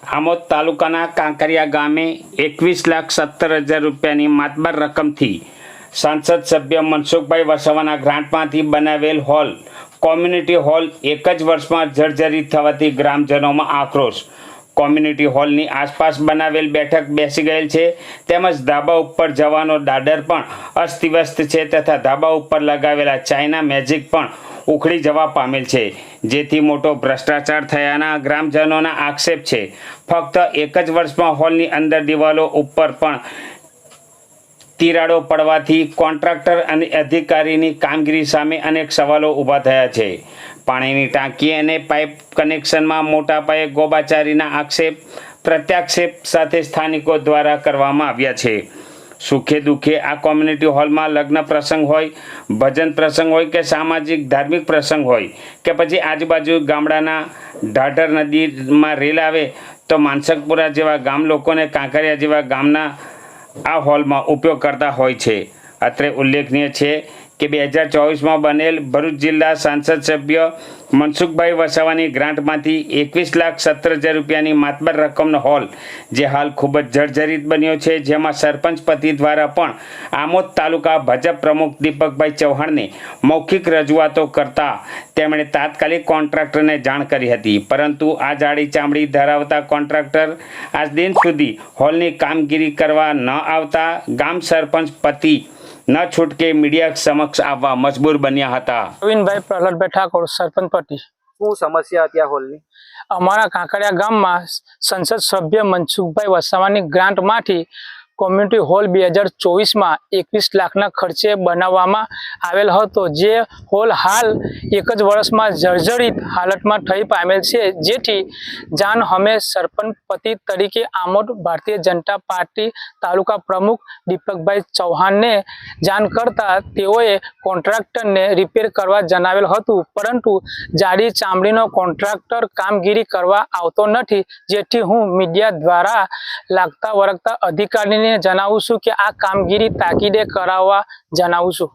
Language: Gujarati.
આમોદ તાલુકાના કાંકરિયા ગામે 21,17,000 રૂપિયાની માતબર રકમથી સાંસદ સભ્ય મનસુખભાઈ વસાવાના ગ્રાન્ટમાંથી બનાવેલ હોલ કોમ્યુનિટી હોલ એક જ વર્ષમાં જર્જરિત થવાથી ગ્રામજનોમાં આક્રોશ। કોમ્યુનિટી હોલની આસપાસ બનાવેલ બેઠક બેસી ગયેલ છે, તેમજ ધાબા ઉપર જવાનો દાદર પણ અસ્તવ્યસ્ત છે તથા ધાબા ઉપર લગાવેલા ચાઇના મેજિક પણ ઉખડી જવા પામેલ છે, જેથી મોટો ભ્રષ્ટાચાર થયાના ગ્રામજનોના આક્ષેપ છે। ફક્ત એક જ વર્ષમાં હોલની અંદર દિવાલો ઉપર પણ તિરાડો પડવાથી કોન્ટ્રાક્ટર અને અધિકારીની કામગીરી સામે અનેક સવાલો ઊભા થયા છે। પાણીની ટાંકી અને પાઇપ કનેક્શનમાં મોટા પાયે ગોબાચારીના પ્રત્યાક્ષેપ સાથે સ્થાનિકો દ્વારા કરવામાં આવ્યા છે। સુખે દુઃખે આ કોમ્યુનિટી હોલમાં લગ્ન પ્રસંગ હોય, ભજન પ્રસંગ હોય કે સામાજિક ધાર્મિક પ્રસંગ હોય કે પછી આજુબાજુ ગામડાના ઢાઢર નદીમાં રેલ આવે તો માનસકપુરા જેવા ગામ લોકોને કાંકરિયા જેવા ગામના આ હોલમાં ઉપયોગ કરતા હોય છે। અત્રે ઉલ્લેખનીય છે કે 2024માં બનેલ ભરૂચ જિલ્લા સાંસદ સભ્ય મનસુખભાઈ વસાવાની ગ્રાન્ટમાંથી 21,17,000 રૂપિયાની માતબર રકમનો હોલ જે હાલ ખૂબ જ જર્જરિત બન્યો છે, જેમાં સરપંચ પતિ દ્વારા પણ આમોદ તાલુકા ભાજપ પ્રમુખ દીપકભાઈ ચૌહાણને મૌખિક રજૂઆતો કરતા તેમણે તાત્કાલિક કોન્ટ્રાક્ટરને જાણ કરી હતી, પરંતુ આ જાડી ચામડી ધરાવતા કોન્ટ્રાક્ટર આજ દિન સુધી હોલની કામગીરી કરવા ન આવતા ગામ સરપંચ પતિ ન છૂટકે મીડિયા સમક્ષ આવવા મજબૂર બન્યા હતા। પ્રવીણભાઈ પ્રહલાદભાઈ ઠાકોર, સરપંચ પતિ। શું સમસ્યા હતી આ હોલની? અમારા કાંકરિયા ગામમાં સંસદ સભ્ય મનસુખભાઈ વસાવાની ગ્રાન્ટમાંથી કોમ્યુનિટી હોલ 2024માં 21 લાખના ખર્ચે બનાવવામાં આવેલ હતો, જે હોલ હાલ એક જ વર્ષમાં જર્જરિત હાલતમાં થઈ પામેલ છે, જેથી જાણ અમે સરપંચ પતિ તરીકે આમોદ ભારતીય જનતા પાર્ટી તાલુકા પ્રમુખ દીપકભાઈ ચૌહાણને જાણ કરતા તેઓએ કોન્ટ્રાક્ટરને રિપેર કરવા જણાવેલ હતું, પરંતુ જાડી ચામડીનો કોન્ટ્રાક્ટર કામગીરી કરવા આવતો નથી, જેથી હું મીડિયા દ્વારા લાગતા વળગતા અધિકારીને જણાવું છું કે આ કામગીરી તાકીદે કરાવવા જણાવું છું।